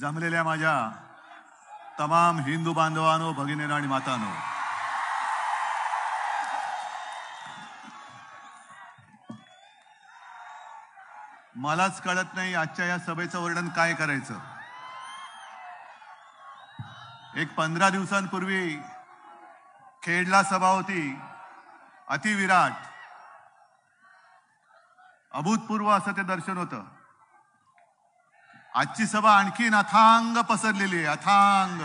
जमलेल्या माझ्या तमाम हिंदू बांधवांनो, भगिनींनो आणि मातांनो, मलाच कळत नाही आजच्या या सभेचं वर्णन काय करायचं। एक 15 दिवसांपूर्वी खेडला सभा होती, अतिविराट अभूतपूर्व असं ते दर्शन होतं। आजची सभा आणखीन अथांग पसरलेली आहे, अथांग।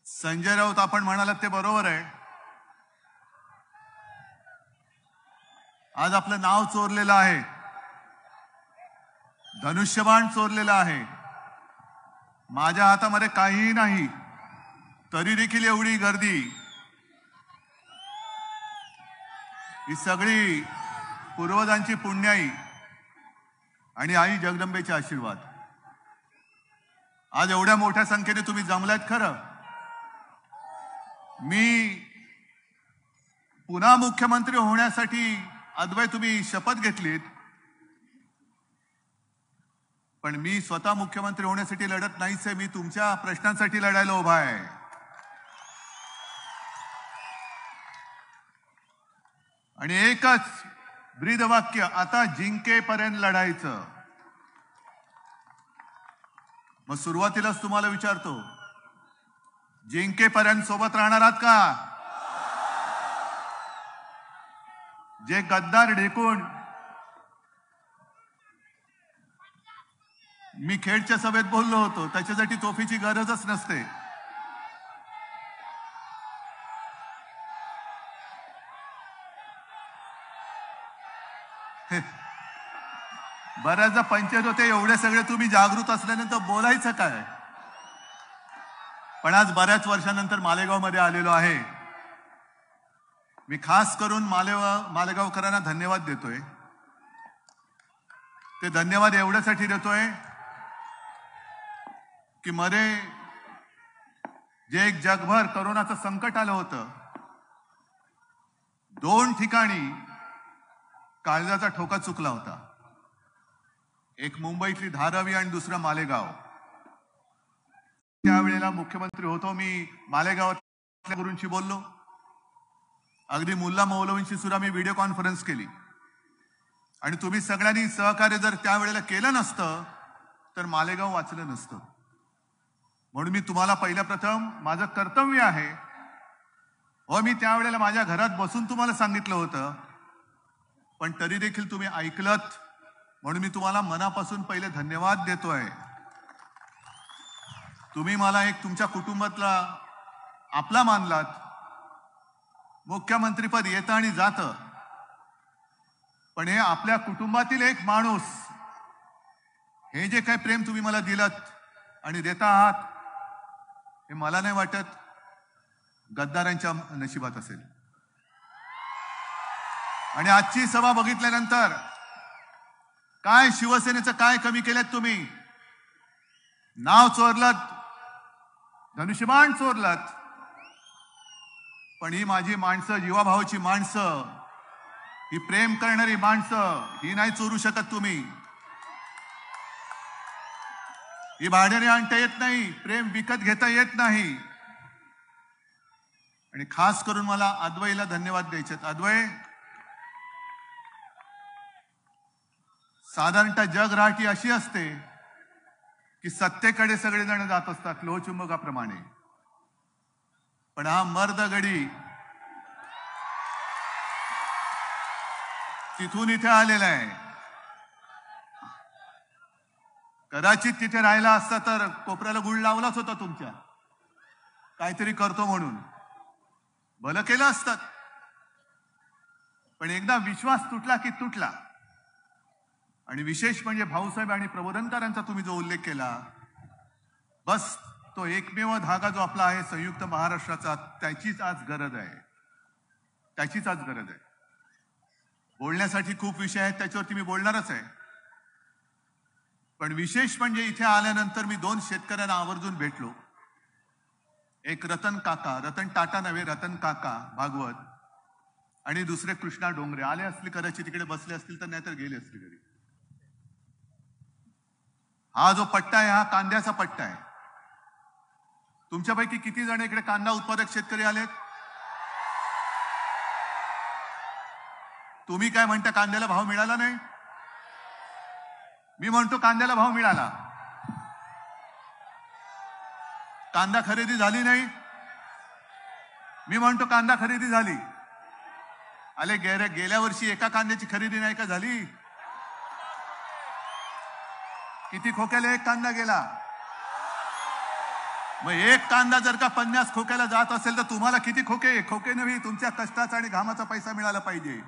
संजय राऊत आपण म्हणालात ते बरोबर आहे। आज आपलं नाव चोरलेलं आहे, धनुष्यबाण चोरलेलं आहे। माझ्या हातामध्ये काहीही नाही, तरी देखील एवढी गर्दी। ही सगळी पूर्वजांची पुण्याई आणि आई जगदंबेचे आशीर्वाद। आज एवढ्या मोठ्या संख्येने तुम्ही जमलात। खरं मी पुन्हा मुख्यमंत्री होण्यासाठी अद्वै तुम्ही शपथ घेतलीत, पण मी स्वतः मुख्यमंत्री होण्यासाठी लढत नाहीच आहे। मी तुमच्या प्रश्नांसाठी लढायला उभा आहे। आणि एकच ब्रीदवाक्य, आता जिंकेपर्यंत लढायचं। मग सुरुवातीलाच तुम्हाला विचारतो, जिंकेपर्यंत सोबत राहणार आहात का? जे गद्दार ढेकून मी खेडच्या सभेत बोललो होतो, त्याच्यासाठी तोफीची गरजच नसते। बऱ्याचदा पंचायत होते, एवढे सगळे तुम्ही जागृत असल्यानंतर बोलायचं काय? पण आज बऱ्याच वर्षानंतर मालेगावमध्ये आलेलो आहे। मी खास करून मालेगावकरांना धन्यवाद देतोय। ते धन्यवाद एवढ्यासाठी देतोय की मध्ये जे एक जगभर कोरोनाचं संकट आलं होतं, 2 ठिकाणी काळजाचा ठोका चुकला होता। एक मुंबईतली धारावी आणि दुसरा मालेगाव। त्यावेळेला मुख्यमंत्री होतो मी, मालेगावातल्या गुरूंशी बोललो, अगदी मुल्ला मौलवींशी सुद्धा मी व्हिडिओ कॉन्फरन्स केली। आणि तुम्ही सगळ्यांनी सहकार्य जर त्यावेळेला केलं नसतं तर मालेगाव वाचलं नसतं। म्हणून मी तुम्हाला पहिल्या प्रथम माझं कर्तव्य आहे, मी त्यावेळेला माझ्या घरात बसून तुम्हाला सांगितलं होतं, पण तरी देखील तुम्ही ऐकलत, म्हणून मी तुम्हाला मनापासून पहिले धन्यवाद देतोय। तुम्ही मला एक तुमच्या कुटुंबातला आपला मानलात। मुख्यमंत्रीपद येतं आणि जातं, पण हे आपल्या कुटुंबातील एक माणूस, हे जे काही प्रेम तुम्ही मला दिलत आणि देता आहात, हे मला नाही वाटत गद्दारांच्या नशिबात असेल। आणि आजची सभा बघितल्यानंतर काय शिवसेनेचं काय कमी केलं तुम्ही? नाव चोरलत, धनुष्यबाण चोरलत, पण ही माझी माणसं, जीवाभावाची माणसं, ही प्रेम करणारी माणसं, ही नाही चोरू शकत तुम्ही। ही भाड्याने आणता येत नाही, प्रेम विकत घेता येत नाही। आणि खास करून मला अद्वैला धन्यवाद द्यायचे। अद्वै, साधारणतः जगराटी अशी असते की सत्तेकडे सगळेजण जात असतात लोहचुंबकाप्रमाणे, पण हा मर्दगडी तिथून इथे आलेला आहे। कदाचित तिथे राहिला असता तर कोपऱ्याला गुळ लावलाच होता तुमच्या, काहीतरी करतो म्हणून भलं केलं असतं। पण एकदा विश्वास तुटला की तुटला। आणि विशेष म्हणजे भाऊसाहेब आणि प्रबोधनकारांचा तुम्ही जो उल्लेख केला, बस तो एकमेव धागा जो आपला आहे संयुक्त महाराष्ट्राचा, त्याचीच आज गरज आहे, त्याचीच आज गरज आहे। बोलण्यासाठी खूप विषय आहेत, त्याच्यावरती मी बोलणारच आहे, पण विशेष म्हणजे इथे आल्यानंतर मी 2 शेतकऱ्यांना आवर्जून भेटलो। एक रतन काका, रतन टाटा नव्हे, रतन काका भागवत, आणि दुसरे कृष्णा डोंगरे आले असले कदाचित तिकडे बसले असतील तर नाहीतर गेले असतील घरी. हा जो पट्टा आहे हा कांद्याचा पट्टा आहे. तुमच्यापैकी किती जण इकडे कांदा उत्पादक शेतकरी आलेत? तुम्ही काय म्हणता कांद्याला भाव मिळाला नाही? मी म्हणतो कांद्याला भाव मिळाला. कांदा खरेदी झाली नाही? मी म्हणतो कांदा खरेदी झाली. अरे गेल्या वर्षी एका कांद्याची खरेदी नाही का झाली? किती खोक्याला एक कांदा गेला? मग एक कांदा जर का 50 खोक्याला जात असेल तर तुम्हाला किती खोके नव्हे, तुमच्या कष्टाचा आणि घामाचा पैसा मिळाला पाहिजे.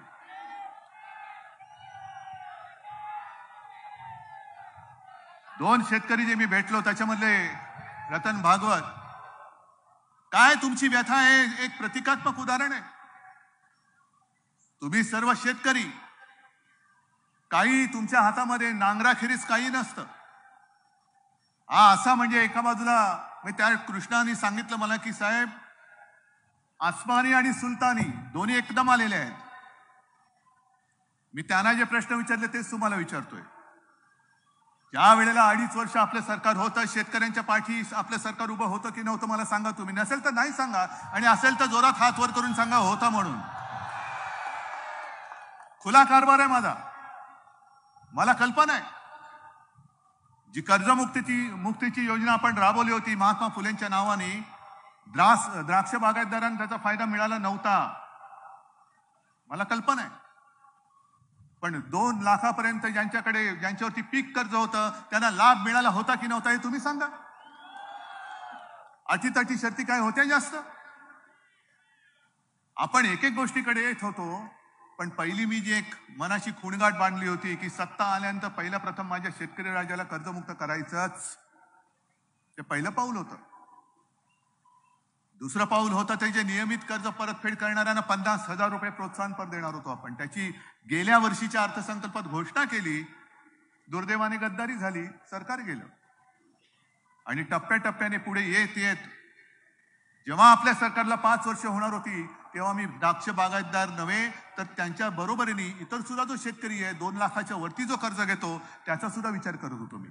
दोन शेतकरी जे मी भेटलो त्याच्यामधले रतन भागवत, काय तुमची व्यथा आहे एक प्रतिकात्मक उदाहरण आहे. तुम्ही सर्व शेतकरी, काही तुमच्या हातामध्ये नांगराखेरीज काही नसतं. हा असा म्हणजे एका बाजूला त्या कृष्णाने सांगितलं मला की साहेब आसमानी आणि सुलतानी दोन्ही एकदम आलेले आहेत. मी त्यांना जे प्रश्न विचारले तेच तुम्हाला विचारतोय. ज्या वेळेला 2.5 वर्ष आपलं सरकार होतं, शेतकऱ्यांच्या पाठी आपलं सरकार उभं होतं की नव्हतं मला सांगा तुम्ही. नसेल तर नाही सांगा, आणि असेल तर जोरात हात वर करून सांगा होता म्हणून. खुला कारभार आहे माझा. मला कल्पना आहे जी कर्जमुक्तीची योजना आपण राबवली होती महात्मा फुलेंच्या नावाने, द्राक्ष बागायतदारांना त्याचा फायदा मिळाला नव्हता. मला कल्पना आहे. पण 2 लाखापर्यंत ज्यांच्यावरती पीक कर्ज होतं त्यांना लाभ मिळाला होता की नव्हता हे तुम्ही सांगा. अटीतटी शर्ती काय होत्या जास्त? आपण एक एक गोष्टीकडे येत होतो. पण पहिली मी जी एक मनाची खुणगाठ बांधली होती की सत्ता आल्यानंतर पहिला प्रथम माझ्या शेतकरी राजाला कर्जमुक्त करायचंच, ते पहिलं पाऊल होतं. दुसरं पाऊल होतं ते जे नियमित कर्ज परतफेड करणाऱ्यांना 50,000 रुपये प्रोत्साहनपर देणार होतो आपण. त्याची गेल्या वर्षीच्या अर्थसंकल्पात घोषणा केली. दुर्दैवाने गद्दारी झाली, सरकार गेलं. आणि टप्प्याटप्प्याने पुढे येत येत जेव्हा आपल्या सरकारला 5 वर्ष होणार होती तेव्हा मी द्राक्ष बागायतदार नव्हे तर त्यांच्या बरोबरीने इतर सुद्धा जो शेतकरी आहे 2 लाखाच्या वरती जो कर्ज घेतो त्याचा सुद्धा विचार करत होतो मी.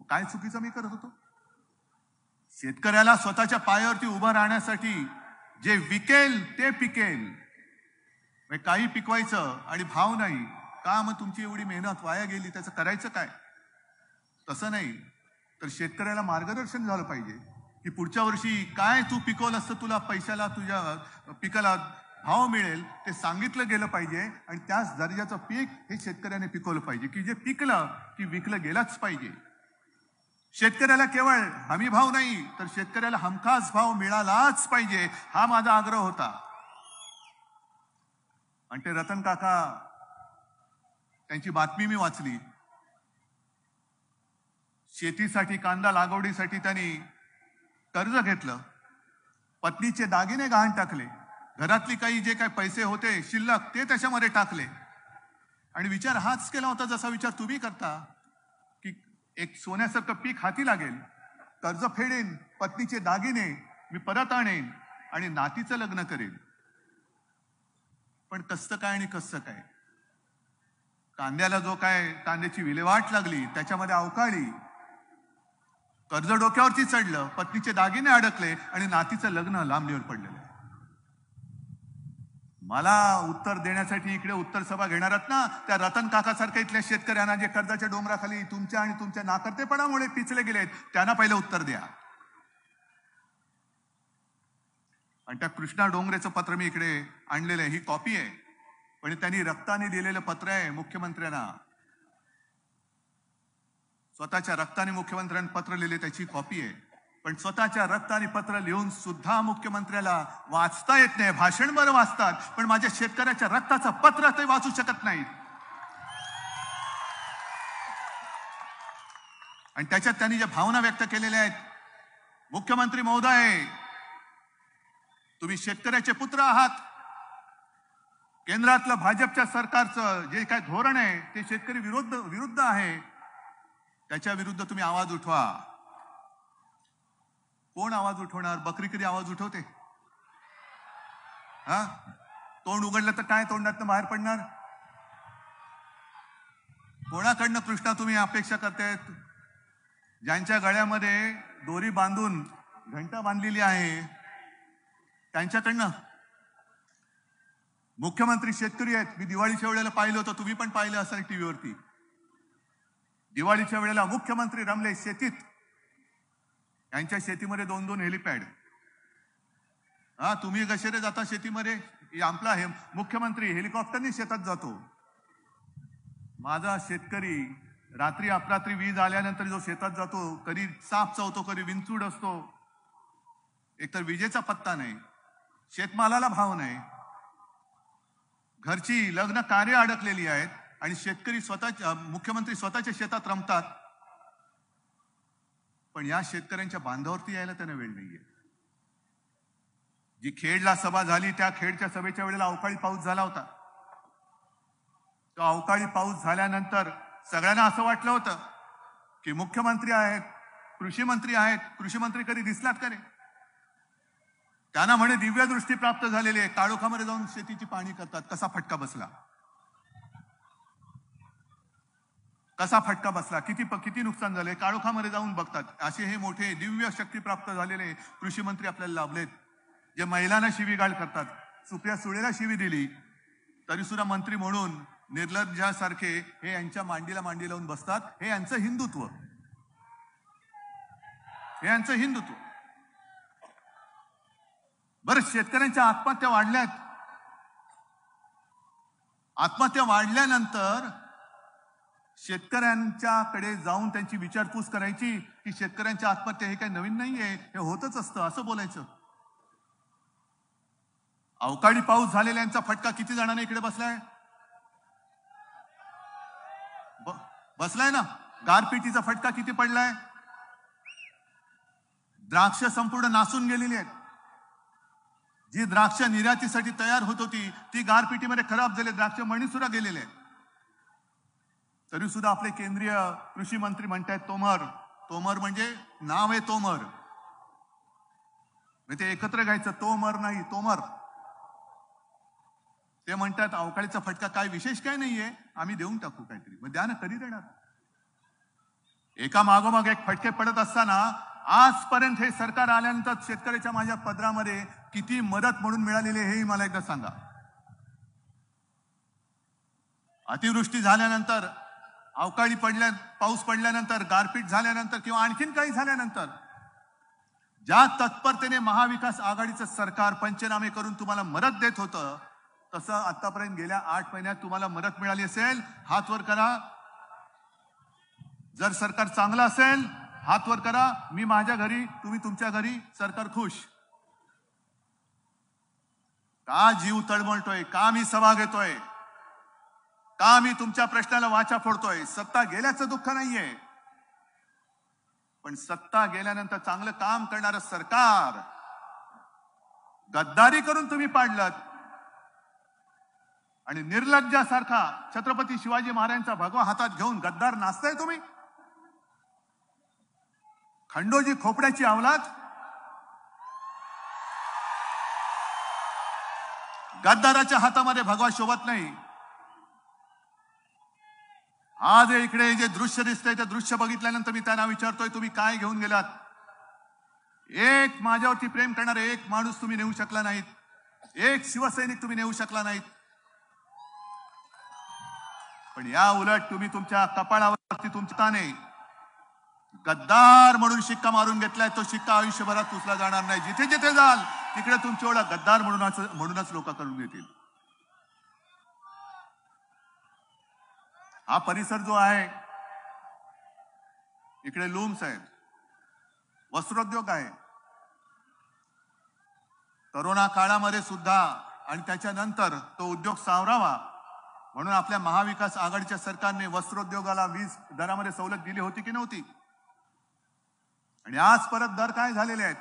काय चुकीचं मी करत होतो? शेतकऱ्याला स्वतःच्या पायावरती उभं राहण्यासाठी जे विकेल ते पिकेल. काही पिकवायचं आणि भाव नाही का? मग तुमची एवढी मेहनत वाया गेली, त्याचं करायचं काय? तसं नाही तर शेतकऱ्याला मार्गदर्शन झालं पाहिजे की पुढच्या वर्षी काय तू पिकवलं असतं तुला पैशाला तुझ्या पिकाला भाव मिळेल ते सांगितलं गेलं पाहिजे. आणि त्याच दर्जाचं पीक हे शेतकऱ्याने पिकवलं पाहिजे की जे पिकलं की विकलं गेलाच पाहिजे. शेतकऱ्याला केवळ हमी भाव नाही तर शेतकऱ्याला हमखास भाव मिळालाच पाहिजे, हा माझा आग्रह होता. आणि ते रतन काका त्यांची बातमी मी वाचली. शेतीसाठी कांदा लागवडीसाठी त्यांनी कर्ज घेतलं, पत्नीचे दागिने गहाण टाकले, घरातली काही जे काही पैसे होते शिल्लक ते त्याच्यामध्ये टाकले. आणि विचार हाच केला होता जसा विचार तुम्ही करता की एक सोन्यासारखं पीक हाती लागेल, कर्ज फेडेन, पत्नीचे दागिने मी परत आणेन आणि नातीचं लग्न करेन. पण कसं काय आणि कसं काय? कांद्याला जो काय कांद्याची विल्हेवाट लागली त्याच्यामध्ये अवकाळी, कर्ज डोक्यावरती चढलं, पत्नीचे दागिने अडकले आणि नातीचं लग्न लांबणीवर पडलेलं. मला उत्तर देण्यासाठी इकडे उत्तर सभा घेणारात ना त्या रतन काकासारख्या इथल्या शेतकऱ्यांना जे कर्जाच्या डोंगराखाली तुमच्या आणि तुमच्या नाकर्तेपणामुळे पिचले गेलेत त्यांना पहिलं उत्तर द्या. आणि त्या कृष्णा डोंगरेचं पत्र मी इकडे आणलेलं आहे, ही कॉपी आहे. पण त्यांनी रक्ताने दिलेलं पत्र आहे मुख्यमंत्र्यांना. स्वतःच्या रक्ताने मुख्यमंत्र्यांनी पत्र लिहिले, त्याची कॉपी आहे. पण स्वतःच्या रक्ताने पत्र लिहून सुद्धा मुख्यमंत्र्याला वाचता येत नाही. भाषण बरं वाचतात पण माझ्या शेतकऱ्याच्या रक्ताचं पत्र ते वाचू शकत नाहीत. आणि त्याच्यात त्यांनी ज्या भावना व्यक्त केलेल्या आहेत, मुख्यमंत्री महोदय तुम्ही शेतकऱ्याचे पुत्र आहात. केंद्रातलं भाजपच्या सरकारचं जे काय धोरण आहे ते शेतकरी विरुद्ध आहे, त्याच्या विरुद्ध तुम्ही आवाज उठवा. कोण आवाज उठवणार? बकरी कधी आवाज उठवते? हा, तोंड उघडलं तर काय तोंडातनं बाहेर पडणार? कोणाकडनं कृष्णा तुम्ही अपेक्षा करतायत? ज्यांच्या गळ्यामध्ये दोरी बांधून घंटा बांधलेली आहे त्यांच्याकडनं? मुख्यमंत्री शेतकरी आहेत. मी दिवाळीच्या वेळेला पाहिलं होतं, तुम्ही पण पाहिलं असाल टीव्हीवरती. दिवाळीच्या वेळेला मुख्यमंत्री रमले शेतीत. यांच्या शेतीमध्ये 2-2 हेलिपॅड. तुम्ही कशाने जाता शेतीमध्ये? आपला हे मुख्यमंत्री हेलिकॉप्टरने शेतात जातो. माझा शेतकरी रात्री अपरात्री वीज आल्यानंतर जो शेतात जातो, कधी साप चावतो, कधी विंचूड असतो. एकतर विजेचा पत्ता नाही, शेतमालाला भाव नाही, घरची लग्न कार्य अडकलेली आहेत आणि शेतकरी मुख्यमंत्री स्वतःच्या शेतात रमतात. पण या शेतकऱ्यांच्या बांधावरती यायला त्यांना वेळ नाहीये. जी खेडला सभा झाली त्या खेडच्या सभेच्या वेळेला अवकाळी पाऊस झाला होता. तो अवकाळी पाऊस झाल्यानंतर सगळ्यांना असं वाटलं होतं की मुख्यमंत्री आहेत, कृषी मंत्री आहेत, कृषी मंत्री कधी दिसलात का रे? त्यांना म्हणे दिव्य दृष्टी प्राप्त झालेली आहे, काळोखामध्ये जाऊन शेतीची पाहणी करतात. कसा फटका बसला, कसा फटका बसला, किती नुकसान झाले, काळोखामध्ये जाऊन बघतात. असे हे मोठे दिव्य शक्ती प्राप्त झालेले कृषी मंत्री आपल्याला लाभलेत, जे महिलांना शिवीगाळ करतात. सुप्रिया सुळेला शिवी दिली तरी सुद्धा मंत्री म्हणून निर्लज्जासारखे हे यांच्या मांडीला मांडी लावून बसतात. हे यांचं हिंदुत्व, हे यांचं हिंदुत्व. बरं, शेतकऱ्यांच्या आत्महत्या वाढल्यात. आत्महत्या वाढल्यानंतर शेतकऱ्यांच्याकडे जाऊन त्यांची विचारपूस करायची की शेतकऱ्यांच्या आत्महत्या हे काही नवीन नाहीये, हे होतच असतं, असं बोलायचं. अवकाळी पाऊस झालेल्यांचा फटका किती जणांना इकडे बसलाय? बसलाय ना. गारपिटीचा फटका किती पडलाय? द्राक्ष संपूर्ण नासून गेलेली आहेत. जी द्राक्ष निर्यातीसाठी तयार होत होती ती गारपिटीमध्ये खराब झाले, द्राक्ष मणी सुद्धा गेलेले आहेत. तरी सुद्धा आपले केंद्रीय कृषी मंत्री म्हणतायत तोमर म्हणजे नाव आहे तोमर, ते एकत्र घ्यायचं, तोमर नाही तोमर. ते म्हणतात अवकाळीचा फटका काय विशेष काय नाहीये, आम्ही देऊन टाकू काहीतरी. मग द्या ना, कधी देणार? एका मागोमाग एक फटके पडत असताना आजपर्यंत हे सरकार आल्यानंतर शेतकऱ्याच्या माझ्या पदरामध्ये किती मदत म्हणून मिळालेली आहे हेही मला एकदा सांगा. अतिवृष्टी झाल्यानंतर, अवकाळी पाऊस पडल्यानंतर, गारपीट झाल्यानंतर किंवा आणखीन काही झाल्यानंतर ज्या तत्परतेने महाविकास आघाडीचं सरकार पंचनामे करून तुम्हाला मदत देत होतं, तसं आतापर्यंत गेल्या 8 महिन्यात तुम्हाला मदत मिळाली असेल, हात वर करा. जर सरकार चांगलं असेल हात वर करा. मी माझ्या घरी, तुम्ही तुमच्या घरी, सरकार खुश. का जीव तळमळतोय? का मी सभा घेतोय? का मी तुमच्या प्रश्नाला वाचा फोडतोय? सत्ता गेल्याचं दुःख नाहीये, पण सत्ता गेल्यानंतर चांगलं काम करणारं सरकार गद्दारी करून तुम्ही पाडलं आणि निर्लज्जासारखा छत्रपती शिवाजी महाराजांचा भगवा हातात घेऊन गद्दार नाचताय तुम्ही. खंडोजी खोपड्याची अवलाद, गद्दाराच्या हातामध्ये भगवा शोभत नाही. आज इकडे जे दृश्य दिसतंय ते दृश्य बघितल्यानंतर मी त्यांना विचारतोय, तुम्ही काय घेऊन गेलात? एक माझ्यावरती प्रेम करणारा एक माणूस तुम्ही नेऊ शकला नाहीत, एक शिवसैनिक तुम्ही नेऊ शकला नाहीत. पण या उलट तुम्ही तुमच्या कपाळावरती तुमच्याने गद्दार म्हणून शिक्का मारून घेतलाय. तो शिक्का आयुष्यभरात पुसला जाणार नाही. जिथे जिथे जाल तिकडे तुमची ओळख गद्दार म्हणूनच लोक करून घेतील. हा परिसर जो आहे, इकडे लूम्स आहेत, वस्त्रोद्योग आहे. कोरोना काळामध्ये सुद्धा आणि त्याच्यानंतर तो उद्योग सावरावा म्हणून आपल्या महाविकास आघाडीच्या सरकारने वस्त्रोद्योगाला वीज दरामध्ये सवलत दिली होती की नव्हती? आणि आज परत दर काय झालेले आहेत?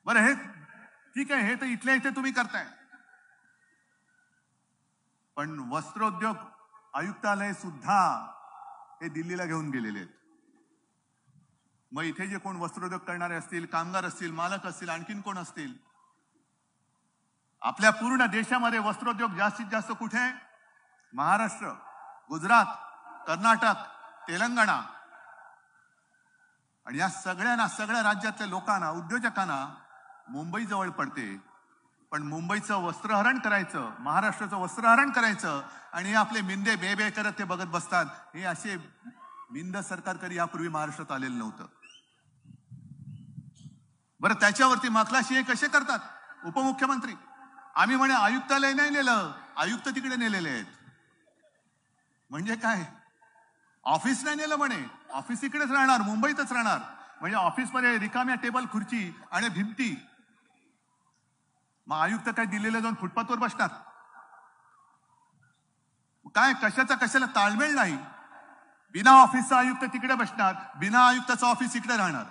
बरं, हे ठीक आहे, हे तर इथल्या इथे तुम्ही करताय, पण वस्त्रोद्योग आयुक्तालय सुद्धा हे दिल्लीला घेऊन गेलेले आहेत. मग इथे जे कोण वस्त्रोद्योग करणारे असतील, कामगार असतील, मालक असतील, आणखीन कोण असतील, आपल्या पूर्ण देशामध्ये वस्त्रोद्योग जास्तीत जास्त कुठे आहे? महाराष्ट्र, गुजरात, कर्नाटक, तेलंगणा. आणि या सगळ्या राज्यातल्या लोकांना, उद्योजकांना मुंबई जवळ पडते. पण मुंबईचं वस्त्रहरण करायचं, महाराष्ट्राचं वस्त्रहरण करायचं आणि आपले मिंदे बे करत ते बघत बसतात. हे असे मिंद सरकार कधी यापूर्वी महाराष्ट्रात आलेलं नव्हतं. बरं, त्याच्यावरती मखलाशी हे कसे करतात उपमुख्यमंत्री? आम्ही म्हणे आयुक्तालय नाही नेलं, आयुक्त तिकडे नेलेले आहेत. म्हणजे काय? ऑफिस नाही नेलं म्हणे, ऑफिस इकडेच राहणार, मुंबईतच राहणार. म्हणजे ऑफिसमध्ये रिकाम्या टेबल खुर्ची आणि भिंती. मग आयुक्त काय दिल्लीला जाऊन फुटपाथवर बसणार? काय कशाला ताळमेळ नाही. बिना ऑफिसचा आयुक्त तिकडे बसणार, बिना आयुक्ताचं ऑफिस इकडे राहणार.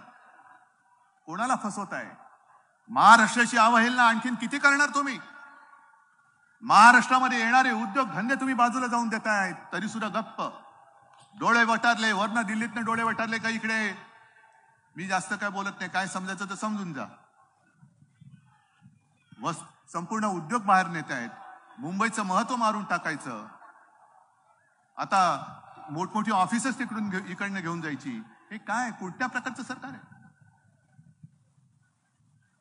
कोणाला फसवताय? महाराष्ट्राची अवहेलना आणखीन किती करणार तुम्ही? महाराष्ट्रामध्ये येणारे उद्योग धंदे तुम्ही बाजूला जाऊन देताय, तरी सुद्धा गप्प. डोळे वटारले, वरनं दिल्लीतनं डोळे वटारले का इकडे. मी जास्त काय बोलत नाही, काय समजायचं तर समजून जा. संपूर्ण उद्योग बाहेर नेत आहेत, मुंबईचं महत्व मारून टाकायचं. आता मोठमोठी ऑफिसच तिकडून इकडनं घेऊन जायची. हे काय, कुठल्या प्रकारचं सरकार आहे?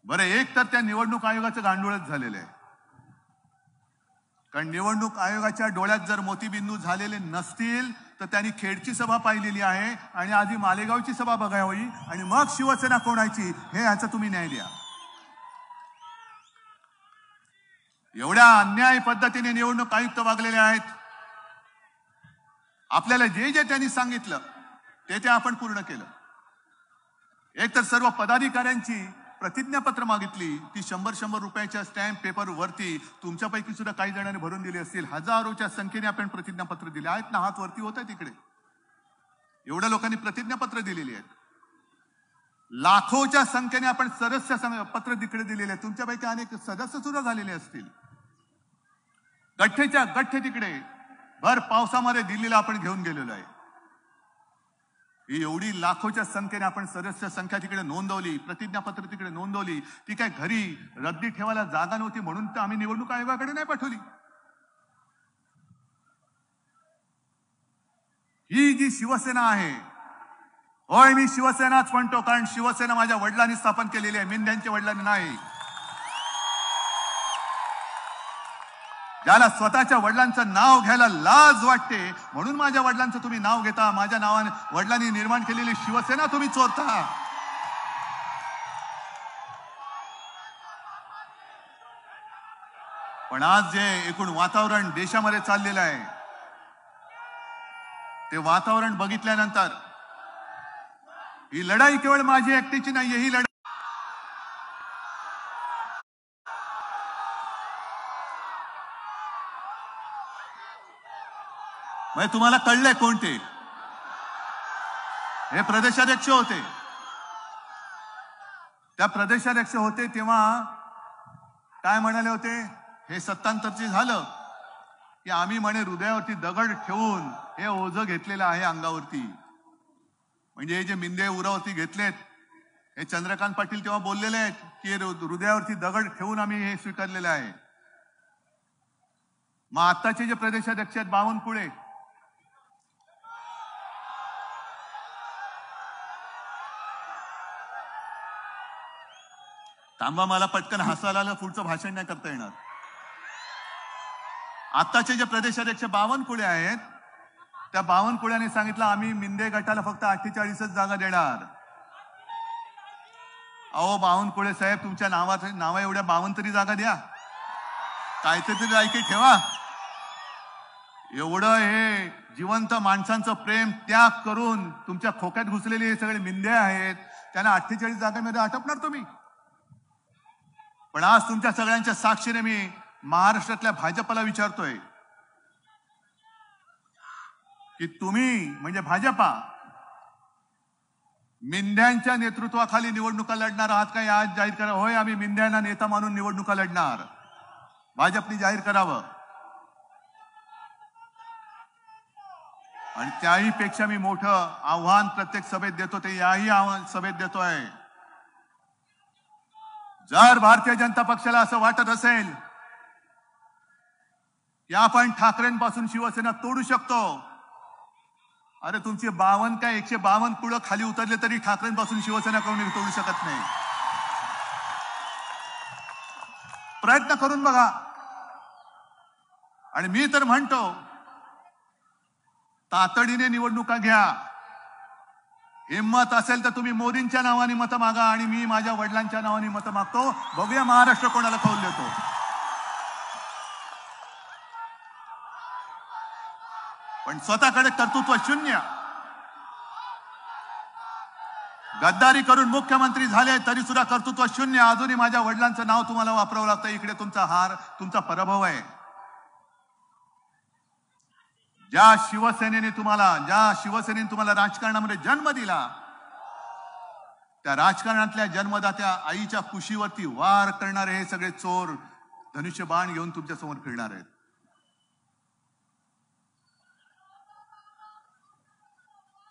बरं, एक तर त्या निवडणूक आयोगाचं गांडूळच झालेलं आहे. कारण निवडणूक आयोगाच्या डोळ्यात जर मोतीबिंदू झालेले नसतील तर त्यांनी खेडची सभा पाहिलेली आहे आणि आधी मालेगावची सभा बघावी आणि मग शिवसेना कोणाची हे याचा तुम्ही न्याय द्या. एवढ्या अन्याय पद्धतीने निवडणूक आयुक्त वागलेले आहेत. आपल्याला जे जे त्यांनी सांगितलं ते आपण पूर्ण केलं. एक तर सर्व पदाधिकाऱ्यांची प्रतिज्ञापत्र मागितली, ती 100 रुपयाच्या स्टॅम्प पेपर वरती तुमच्यापैकी सुद्धा काही जणांनी भरून दिली असतील. हजारोच्या संख्येने आपण प्रतिज्ञापत्र दिले आहेत ना, हात वरती होत आहे तिकडे. एवढ्या लोकांनी प्रतिज्ञापत्र दिलेली आहेत. लाखोच्या संख्येने आपण सदस्य पत्र तिकडे दिलेले आहेत. तुमच्यापैकी अनेक सदस्य सुद्धा झालेले असतील. गठ्ठेच्या गठ्ठे तिकडे भर पावसामध्ये दिल्लीला आपण घेऊन गेलेलो आहे. ही एवढी लाखोच्या संख्येने आपण सदस्य संख्या तिकडे नोंदवली, प्रतिज्ञापत्र तिकडे नोंदवली. ती काय घरी रद्दी ठेवायला जागा नव्हती म्हणून तर आम्ही निवडणूक आयोगाकडे नाही पाठवली. ही जी शिवसेना आहे, होय मी शिवसेनाच म्हणतो, कारण शिवसेना माझ्या वडिलांनी स्थापन केलेली आहे, मिंद्यांच्या वडिलांनी नाही. ज्याला स्वतःच्या वडिलांचं नाव घ्यायला लाज वाटते म्हणून माझ्या वडिलांचं तुम्ही नाव घेता. माझ्या नावाने वडिलांनी निर्माण केलेली शिवसेना तुम्ही चोरता. पण आज जे एकूण वातावरण देशामध्ये चाललेलं आहे ते वातावरण बघितल्यानंतर ही लढाई केवळ माझी एकटीची नाहीये. ही लढाई म्हणजे तुम्हाला कळलंय कोणते? हे प्रदेशाध्यक्ष होते. त्या प्रदेशाध्यक्ष होते तेव्हा काय म्हणाले होते? हे सत्तांतरची झालं की आम्ही म्हणे हृदयावरती दगड ठेवून हे ओझं घेतलेलं आहे अंगावरती. म्हणजे हे जे मिंदे उरावरती घेतलेत, हे चंद्रकांत पाटील तेव्हा बोललेले आहेत की हृदयावरती दगड ठेवून आम्ही हे स्वीकारलेलं आहे. मग आताचे जे प्रदेशाध्यक्ष आहेत बावनकुळे, थांबा, मला पटकन हसायला आलं, पुढचं भाषण नाही करता येणार. आताचे जे प्रदेशाध्यक्ष बावनकुळे आहेत, त्या बावनकुळ्याने सांगितलं आम्ही मिंदे गटाला फक्त 48च जागा देणार. अहो बावनकुळे साहेब, तुमच्या नावा एवढ्या 52 तरी जागा द्या, काहीतरी लायकी ठेवा. एवढं हे जिवंत माणसांचं प्रेम त्याग करून तुमच्या खोक्यात घुसलेले हे सगळे मिंदे आहेत, त्यांना 48 जागांमध्ये आटपणार तुम्ही. पण आज तुमच्या सगळ्यांच्या साक्षीने मी महाराष्ट्रातल्या भाजपला विचारतोय की तुम्ही म्हणजे भाजपा मिंद्यांच्या नेतृत्वाखाली निवडणुका लढणार आहात का? आज जाहीर करा. होय, आम्ही मिंद्यांना नेता मानून निवडणुका लढणार. भाजपने जाहीर करावं. आणि त्याही पेक्षा मी मोठं आव्हान प्रत्येक सभेत देतो, ते याही आव्हान सभेत देतोय. जर भारतीय जनता पक्षाला असं वाटत असेल की आपण ठाकरेंपासून शिवसेना तोडू शकतो. अरे तुमचे 52 काय 152 कुळं खाली उतरले तरी ठाकरेंपासून शिवसेना कोणी तोडू शकत नाही. प्रयत्न करून बघा. आणि मी तर म्हणतो तातडीने निवडणुका घ्या. हिम्मत असेल तर तुम्ही मोदींच्या नावाने मतं मागा आणि मी माझ्या वडिलांच्या नावाने मतं मागतो. बघूया महाराष्ट्र कोणाला कौल देतो. पण स्वतःकडे कर्तृत्व शून्य, गद्दारी करून मुख्यमंत्री झाले तरी सुद्धा कर्तृत्व शून्य. अजूनही माझ्या वडिलांचं नाव तुम्हाला वापरावं लागतं. इकडे तुमचा हार, तुमचा पराभव आहे. ज्या शिवसेनेने तुम्हाला राजकारणामध्ये जन्म दिला, त्या राजकारणातल्या जन्मदात्या आईच्या कुशीवरती वार करणारे हे सगळे चोर धनुष्यबाण घेऊन तुमच्या समोर फिरणार आहेत.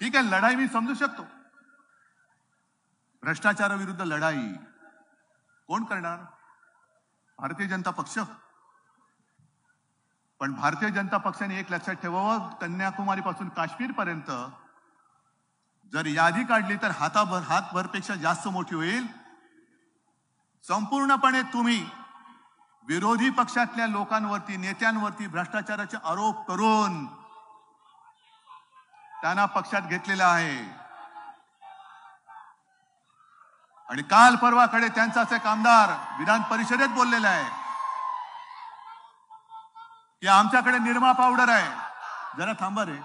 ठीक आहे, लढाई मी समजू शकतो. भ्रष्टाचाराविरुद्ध लढाई कोण करणार? भारतीय जनता पक्ष. पण भारतीय जनता पक्षाने एक लक्षात ठेवावं, कन्याकुमारी पासून काश्मीर पर्यंत जर यादी काढली तर हातभरपेक्षा जास्त मोठी होईल. संपूर्णपणे तुम्ही विरोधी पक्षातल्या लोकांवरती, नेत्यांवरती भ्रष्टाचाराचे आरोप करून त्यांना पक्षात घेतलेला आहे. आणि काल परवाकडे त्यांचाच एक आमदार विधान परिषदेत बोललेला आहे की आमच्याकडे निरमा पावडर आहे. जरा थांबा रे.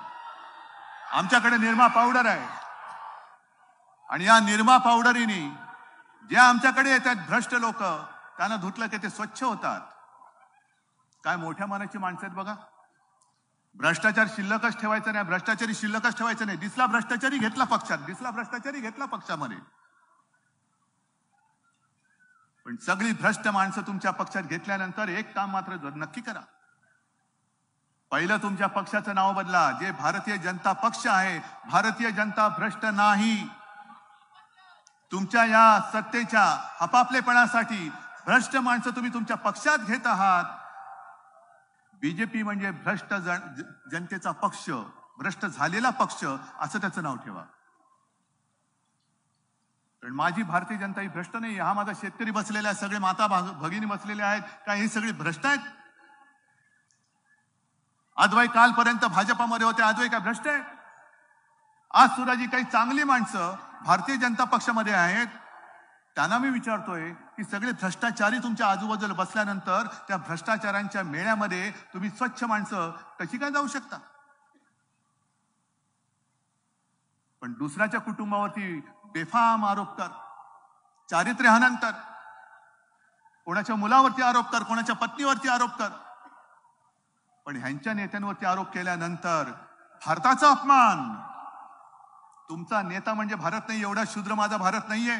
आमच्याकडे निरमा पावडर आहे आणि या निरमा पावडरीने जे आमच्याकडे येतात भ्रष्ट लोक, त्यांना धुतलं की ते स्वच्छ होतात. काय मोठ्या मनाची माणसं आहेत बघा. भ्रष्टाचार शिल्लकच ठेवायचा नाही, भ्रष्टाचारी शिल्लकच ठेवायचं नाही. दिसला भ्रष्टाचारी घेतला पक्षात, दिसला भ्रष्टाचारी घेतला पक्षामध्ये. पण सगळी भ्रष्ट माणसं तुमच्या पक्षात घेतल्यानंतर एक काम मात्र नक्की करा. पहिलं तुमच्या पक्षाचं नाव बदला. जे भारतीय जनता पक्ष आहे, भारतीय जनता भ्रष्ट नाही. तुमच्या या सत्तेच्या हपापलेपणासाठी भ्रष्ट माणसं तुम्ही तुमच्या पक्षात घेत आहात. बीजेपी म्हणजे भ्रष्ट जनतेचा पक्ष, भ्रष्ट झालेला पक्ष असं त्याचं नाव ठेवा. कारण माझी भारतीय जनता ही भ्रष्ट नाही. हा माझा शेतकरी बसलेला आहे, सगळे माता भगिनी बसलेले आहेत. काय ही सगळी भ्रष्ट आहेत? अद्वै कालपर्यंत भाजपामध्ये होते, अद्वै काय भ्रष्ट आहे? आज सुद्धा जी काही चांगली माणसं भारतीय जनता पक्षामध्ये आहेत, त्यांना मी विचारतोय की सगळे भ्रष्टाचारी तुमच्या आजूबाजूला बसल्यानंतर त्या भ्रष्टाचारांच्या मेळ्यामध्ये तुम्ही स्वच्छ माणसं कशी काय जाऊ शकता? पण दुसऱ्याच्या कुटुंबावरती बेफाम आरोप कर, चारित्र्य हनन कर, कोणाच्या मुलावरती आरोप कर, कोणाच्या पत्नीवरती आरोप कर. पण ह्यांच्या नेत्यांवरती आरोप केल्यानंतर भारताचा अपमान. तुमचा नेता म्हणजे भारत नाही, एवढा शूद्र माझा भारत नाहीये.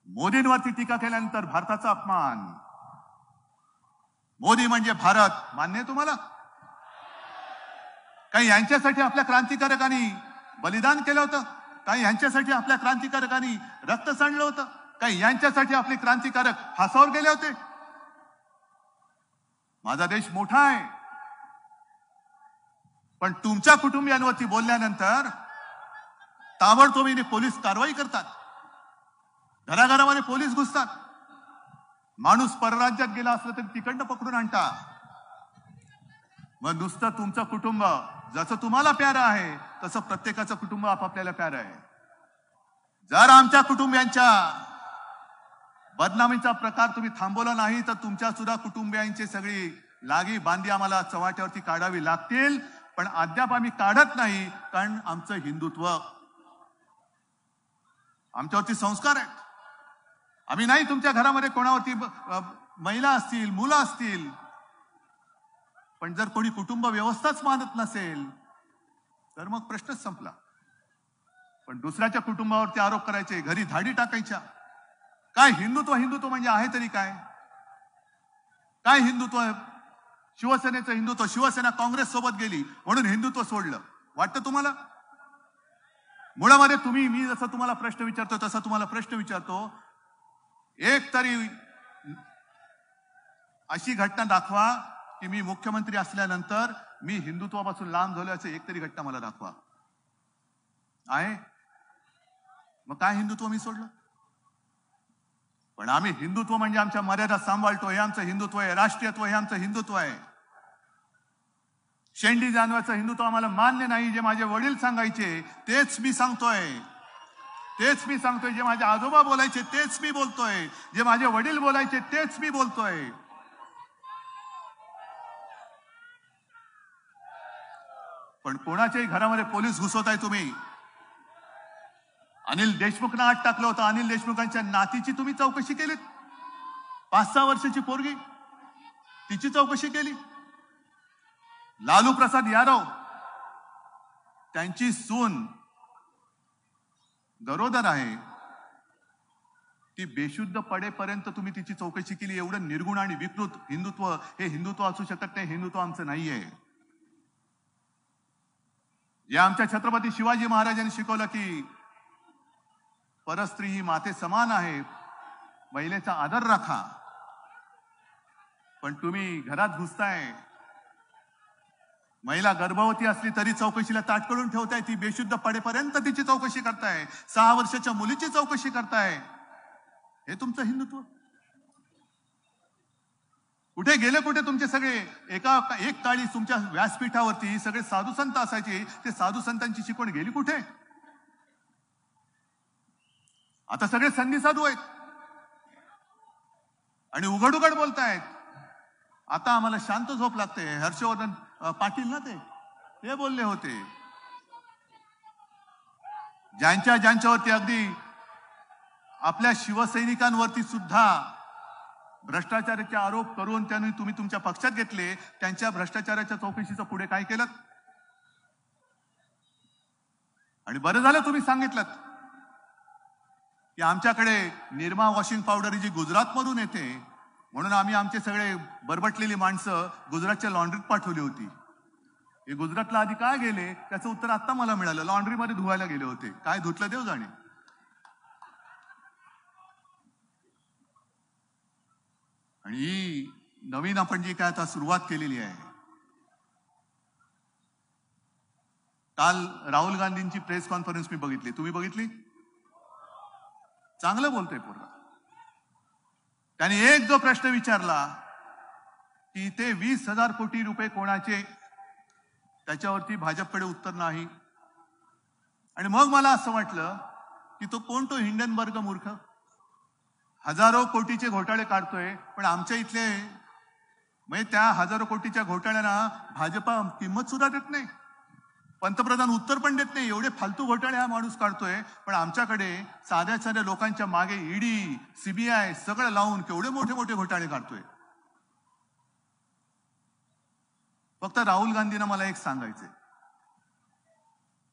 मोदींवरती टीका केल्यानंतर भारताचा अपमान. मोदी म्हणजे भारत मान्य आहे तुम्हाला? काही यांच्यासाठी आपल्या क्रांतिकारकांनी बलिदान केलं होतं? काही यांच्यासाठी आपल्या क्रांतिकारकांनी रक्त सांडलं होतं? काही यांच्यासाठी आपले क्रांतिकारक फासावर गेले होते? माझा देश मोठा आहे, पण तुमच्या कुटुंबियांवरती बोलल्यानंतर ताबडतोबीने पोलीस कारवाई करतात, घराघरामध्ये पोलीस घुसतात. माणूस परराज्यात गेला असला तरी तिकडनं पकडून आणता. मग नुसतं तुमचं कुटुंब जसं तुम्हाला प्यारं आहे तसं प्रत्येकाचं कुटुंब आपापल्याला प्यारं आहे. जर आमच्या कुटुंबियांच्या बदनामीचा प्रकार तुम्ही थांबवला नाही तर तुमच्या सुद्धा कुटुंबियांची सगळी लागी बांधी आम्हाला चव्हाट्यावरती काढावी लागतील. पण अद्याप आम्ही काढत नाही, कारण आमचं हिंदुत्व, आमच्यावरती संस्कार आहेत. आम्ही नाही तुमच्या घरामध्ये कोणावरती महिला असतील, मुलं असतील, पण जर कोणी कुटुंब व्यवस्थाच मानत नसेल तर मग प्रश्नच संपला. पण दुसऱ्याच्या कुटुंबावरती आरोप करायचे, घरी धाडी टाकायच्या. काय हिंदुत्व? हिंदुत्व म्हणजे आहे तरी काय? काय हिंदुत्व? शिवसेनेचं हिंदुत्व, शिवसेना काँग्रेस सोबत गेली म्हणून हिंदुत्व सोडलं वाटतं तुम्हाला? मुळामध्ये तुम्ही, मी जसं तुम्हाला प्रश्न विचारतो तसा तुम्हाला प्रश्न विचारतो, एक तरी अशी घटना दाखवा की मी मुख्यमंत्री असल्यानंतर मी हिंदुत्वापासून लांब झालो याचं एक तरी घटना मला दाखवा. आहे मग काय हिंदुत्व मी सोडलं? पण आम्ही हिंदुत्व म्हणजे आमच्या मर्यादा सांभाळतो, हे आमचं हिंदुत्व आहे. राष्ट्रीयत्व हे आमचं हिंदुत्व आहे. शेंडी जानवाचं हिंदुत्व आम्हाला मान्य नाही. जे माझे वडील सांगायचे तेच मी सांगतोय, तेच मी सांगतोय. जे माझे आजोबा बोलायचे तेच मी बोलतोय, जे माझे वडील बोलायचे तेच मी बोलतोय. पण कोणाच्याही घरामध्ये पोलीस घुसवताय तुम्ही. अनिल देशमुखना आत टाकलं होतं. अनिल देशमुखांच्या नातीची तुम्ही चौकशी केलीत. 5-6 वर्षाची पोरगी, तिची चौकशी केली. लालू प्रसाद यादव त्यांची सून गरोदर आहे, ती बेशुद्ध पडेपर्यंत तुम्ही तिची चौकशी केली. एवढं निर्गुण आणि विकृत हिंदुत्व हे हिंदुत्व असू शकत नाही. हिंदुत्व आमचं नाहीये. या आमच्या छत्रपती शिवाजी महाराजांनी शिकवलं की परस्त्री ही माते समान आहे, महिलेचा आदर राखा. पण तुम्ही घरात घुसताय. महिला गर्भवती असली तरी चौकशीला ताट करून ठेवताय. ती बेशुद्ध पडेपर्यंत तिची चौकशी करताय. 6 वर्षाच्या मुलीची चौकशी करताय. हे तुमचं हिंदुत्व? कुठे गेले कुठे तुमचे सगळे? एक काळी तुमच्या व्यासपीठावरती सगळे साधू संत असायचे. ते साधू संतांची शिकवण गेली कुठे? आता सगळे संधी साधू आहेत आणि उघड उघड बोलतायत. आता आम्हाला शांत झोप लागते. हर्षवर्धन पाटील ना ते बोलले होते, ज्यांच्यावरती अगदी आपल्या शिवसैनिकांवरती सुद्धा भ्रष्टाचाराचे आरोप करून त्यांनी तुम्ही तुमच्या पक्षात घेतले. त्यांच्या भ्रष्टाचाराच्या चौकशीचं पुढे काय केलं? आणि बरं झालं तुम्ही सांगितलं की आमच्याकडे निरमा वॉशिंग पावडर जी गुजरातमधून येते, म्हणून आम्ही आमचे सगळे बरबटलेली माणसं गुजरातच्या लॉन्ड्रीत पाठवली होती. हे गुजरातला आधी काय गेले त्याचं उत्तर आता मला मिळालं. लॉन्ड्रीमध्ये धुवायला गेले होते. काय धुतलं देव जाणे. आणि ही नवीन आपण जी काय आता सुरुवात केलेली आहे. काल राहुल गांधींची प्रेस कॉन्फरन्स मी बघितली. तुम्ही बघितली? चांगलं बोलतोय पोरगा. त्याने एक जो प्रश्न विचारला की ते 20,000 कोटी रुपये कोणाचे, त्याच्यावरती भाजपकडे उत्तर नाही. आणि मग मला असं वाटलं की तो हिंडनबर्ग मूर्ख हजारो कोटीचे घोटाळे काढतोय, पण आमच्या इथले म्हणजे त्या हजारो कोटीच्या घोटाळ्यांना भाजपा किंमत सुद्धा देत नाही. पंतप्रधान उत्तर पण देत नाही. एवढे फालतू घोटाळे हा माणूस काढतोय. पण आमच्याकडे साध्या लोकांच्या मागे ईडी, सीबीआय सगळं लावून केवढे मोठे मोठे घोटाळे काढतोय. फक्त राहुल गांधींना मला एक सांगायचंय.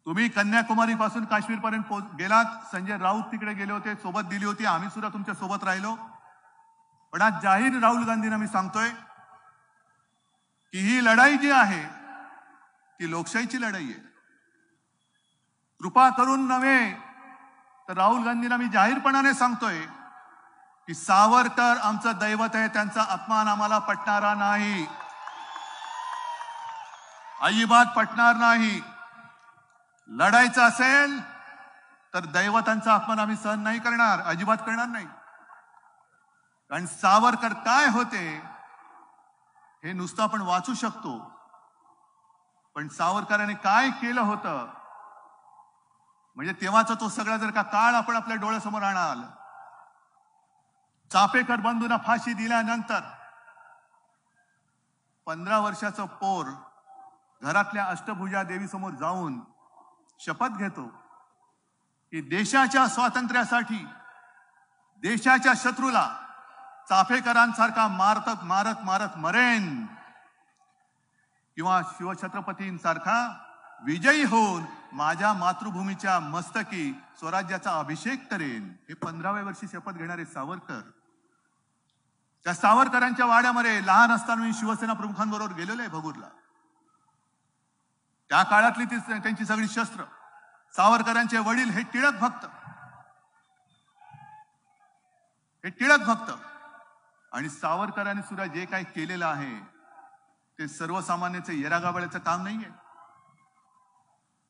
तुम्ही कन्याकुमारी पासून काश्मीर पर्यंत गेलात. संजय राऊत तिकडे गेले होते, सोबत दिली होती. आम्ही सुद्धा तुमच्या सोबत राहिलो. पण आज जाहीर राहुल गांधींना मी सांगतोय की ही लढाई जी आहे ती लोकशाहीची लढाई आहे. कृपा करून नव्हे तर राहुल गांधींना मी जाहीरपणाने सांगतोय की सावरकर आमचं दैवत आहे. त्यांचा अपमान आम्हाला पटणारा नाही, अजिबात पटणार नाही. लढायचं असेल तर दैवतांचा अपमान आम्ही सहन नाही करणार, अजिबात करणार नाही. कारण सावरकर काय होते हे नुसतं आपण वाचू शकतो, पण सावरकरांनी काय केलं होतं म्हणजे तेव्हाचा तो सगळा जर का काळ आपण आपल्या डोळ्यासमोर आणाल. चापेकर बंधूंना फाशी दिल्यानंतर 15 वर्षाचं पोर घरातल्या अष्टभुजा देवीसमोर जाऊन शपथ घेतो की देशाच्या स्वातंत्र्यासाठी देशाच्या शत्रूला चाफेकरांसारखा मारत मरेन किंवा शिवछत्रपतींसारखा विजयी होऊन माझ्या मातृभूमीच्या मस्तकी स्वराज्याचा अभिषेक करेन. हे 15व्या वर्षी शपथ घेणारे सावरकर. त्या सावरकरांच्या वाड्यामध्ये लहान असताना मी शिवसेना प्रमुखांबरोबर गेलेलो आहे भगूरला. त्या काळातली त्यांची सगळी शस्त्र. सावरकरांचे वडील हे टिळक भक्त आणि सावरकरांनी सुद्धा जे काही केलेलं आहे ते सर्वसामान्याचं येरागाबळ्याचं काम नाहीये.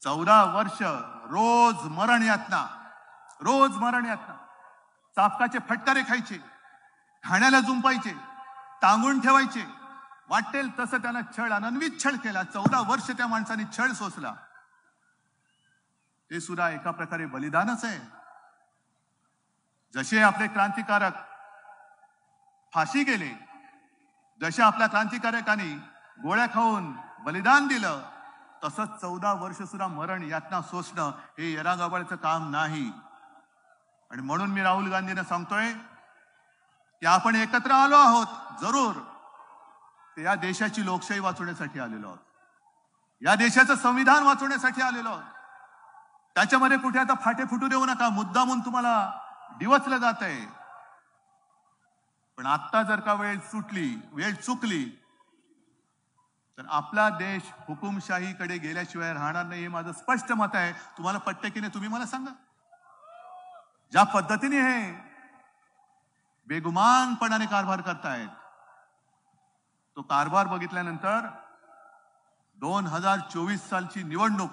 14 वर्ष रोज मरण यातना, चापकाचे फटकारे खायचे, खाण्याला जुंपायचे, टांगून ठेवायचे, वाटेल तसं त्याला छळ, अनन्वित छळ केला. 14 वर्ष त्या माणसाने छळ सोसला. ते सुद्धा एका प्रकारे बलिदानच आहे. जसे आपले क्रांतिकारक फाशी गेले, जसे आपल्या क्रांतिकारकांनी गोळ्या खाऊन बलिदान दिलं, तसंच 14 वर्ष सुद्धा मरण यातना सोसणं हे येरागाबाळचं काम नाही. आणि म्हणून मी राहुल गांधींना सांगतोय की आपण एकत्र आलो आहोत जरूर, ते या देशाची लोकशाही वाचवण्यासाठी आलेलो आहोत, या देशाचं संविधान वाचवण्यासाठी आलेलो आहोत. त्याच्यामध्ये कुठे आता फाटे फुटू देऊ नका. मुद्दामून तुम्हाला डिवचलं जात आहे. पण आता जर का वेळ चुकली तर आपला देश हुकुमशाहीकडे गेल्याशिवाय राहणार नाही, हे माझं स्पष्ट मत आहे. तुम्हाला पटतं की नाही तुम्ही मला सांगा. ज्या पद्धतीने हे बेगुमानपणाने कारभार करतायत, तो कारभार बघितल्यानंतर 2024 सालची निवडणूक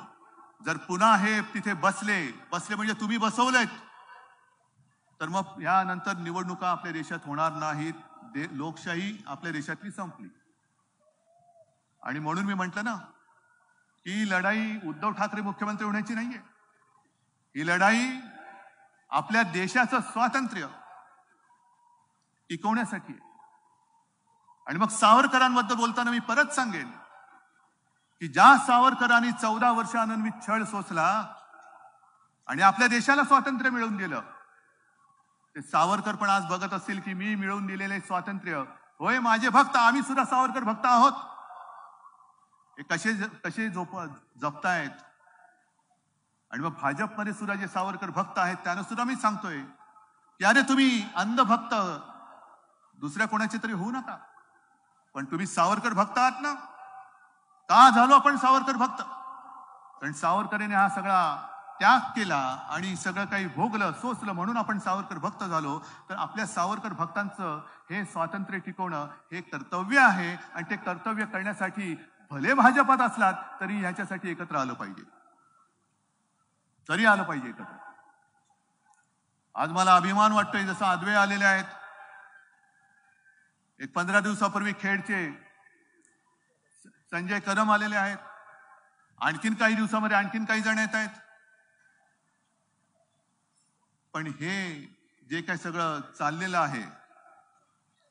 जर पुन्हा हे तिथे बसले म्हणजे तुम्ही बसवलेत, तर मग यानंतर निवडणुका आपल्या देशात होणार नाहीत. लोकशाही आपल्या देशातली संपली. आणि म्हणून मी म्हटलं ना की लढाई उद्धव ठाकरे मुख्यमंत्री होण्याची नाहीये. ही लढाई आपल्या देशाचं स्वातंत्र्य टिकवण्यासाठी आहे. आणि मग सावरकरांबद्दल बोलताना मी परत सांगेन की ज्या सावरकरांनी 14 वर्ष अनन्वित छळ सोसला आणि आपल्या देशाला स्वातंत्र्य मिळवून दिलं, ते सावरकर पण आज बघत असतील की मी मिळवून दिलेले स्वातंत्र्य, होय माझे भक्त, आम्ही सुद्धा सावरकर भक्त आहोत, हे कसे जपतायत. आणि मग भाजपमध्ये सुद्धा जे सावरकर भक्त आहेत त्यांना सुद्धा मी सांगतोय की अरे तुम्ही अंधभक्त दुसऱ्या कोणाचे तरी होऊ नका, पण तुम्ही सावरकर भक्त आहात ना. का झालो आपण सावरकर भक्त? कारण सावरकरांनी हा सगळा त्याग केला आणि सगळं काही भोगलं, सोसलं, म्हणून आपण सावरकर भक्त झालो. तर आपल्या सावरकर भक्तांचं हे स्वातंत्र्य टिकवणं हे कर्तव्य आहे. आणि ते कर्तव्य करण्यासाठी भले भाजपात असलात तरी ह्याच्यासाठी एकत्र आलं पाहिजे, एकत्र. आज मला अभिमान वाटतोय, जसं आदवे आलेले आहेत, एक 15 दिवसापूर्वी खेडचे संजय कदम आलेले आहेत, आणखीन काही दिवसामध्ये आणखीन काही जण येत आहेत. पण हे जे काही सगळं चाललेलं आहे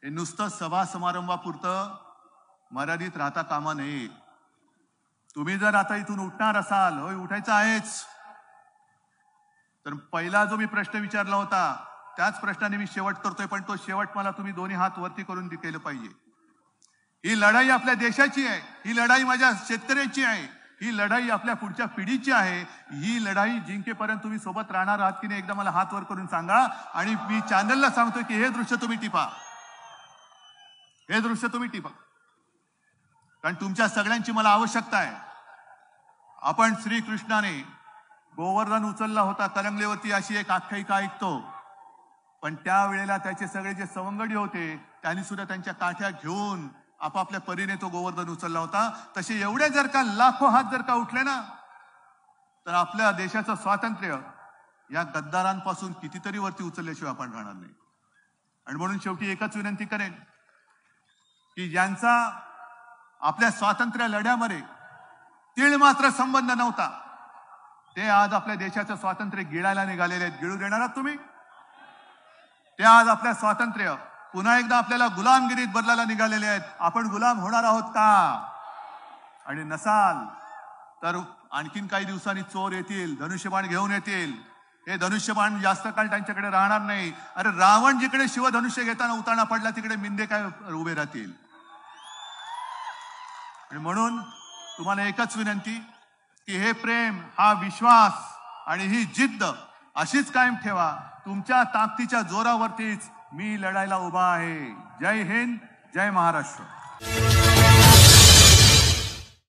हे नुसतं सभा समारंभापुरतं मर्यादित राहता कामा नये. तुम्ही जर आता इथून उठणार असाल, होय उठायचं आहेच, तर पहिला जो मी प्रश्न विचारला होता त्याच प्रश्नाने मी शेवट करतोय, पण तो शेवट मला तुम्ही दोन्ही हात वरती करून केलं पाहिजे. ही लढाई आपल्या देशाची आहे, ही लढाई माझ्या शेतकऱ्याची आहे, ही लढाई आपल्या पुढच्या पिढीची आहे. ही लढाई जिंकेपर्यंत तुम्ही सोबत राहणार आहात की नाही एकदा मला हात वर करून सांगा. आणि मी चॅनलला सांगतोय की हे दृश्य तुम्ही टिपा, कारण तुमच्या सगळ्यांची मला आवश्यकता आहे. आपण श्रीकृष्णाने गोवर्धन उचलला होता कलंगलेवरती अशी एक आख्यायिका ऐकतो, पण त्यावेळेला त्याचे सगळे जे सवंगडी होते त्यांनी सुद्धा त्यांच्या काठ्या घेऊन आपापल्या परीने तो गोवर्धन उचलला होता. तसे एवढे जर का लाखो हात जर का उठले ना, तर आपल्या देशाचं स्वातंत्र्य या गद्दारांपासून कितीतरी वरती उचलल्याशिवाय आपण राहणार नाही. आणि म्हणून शेवटी एकच विनंती करेन की ज्यांचा आपल्या स्वातंत्र्य लढ्यामध्ये तीळ मात्र संबंध नव्हता, ते आज आपल्या देशाचं स्वातंत्र्य गिळायला निघालेले आहेत. गिळू देणार आहात तुम्ही? ते आज आपल्या स्वातंत्र्य पुन्हा एकदा आपल्याला गुलामगिरीत बदलायला निघालेले आहेत. आपण गुलाम होणार आहोत का? आणि नसाल तर आणखीन काही दिवसांनी चोर येतील, धनुष्यबाण घेऊन येतील. हे धनुष्यबाण जास्त काळ त्यांच्याकडे राहणार नाही. अरे रावण जिकडे शिवधनुष्य घेताना उताना पडला तिकडे मिंदे काय उभे राहतील. आणि म्हणून तुम्हाला एकच विनंती की हे प्रेम, हा विश्वास आणि ही जिद्द अशीच कायम ठेवा. तुमच्या ताकदीच्या जोरावरतीच मी लढायला उभा आहे. जय हिंद, जय महाराष्ट्र.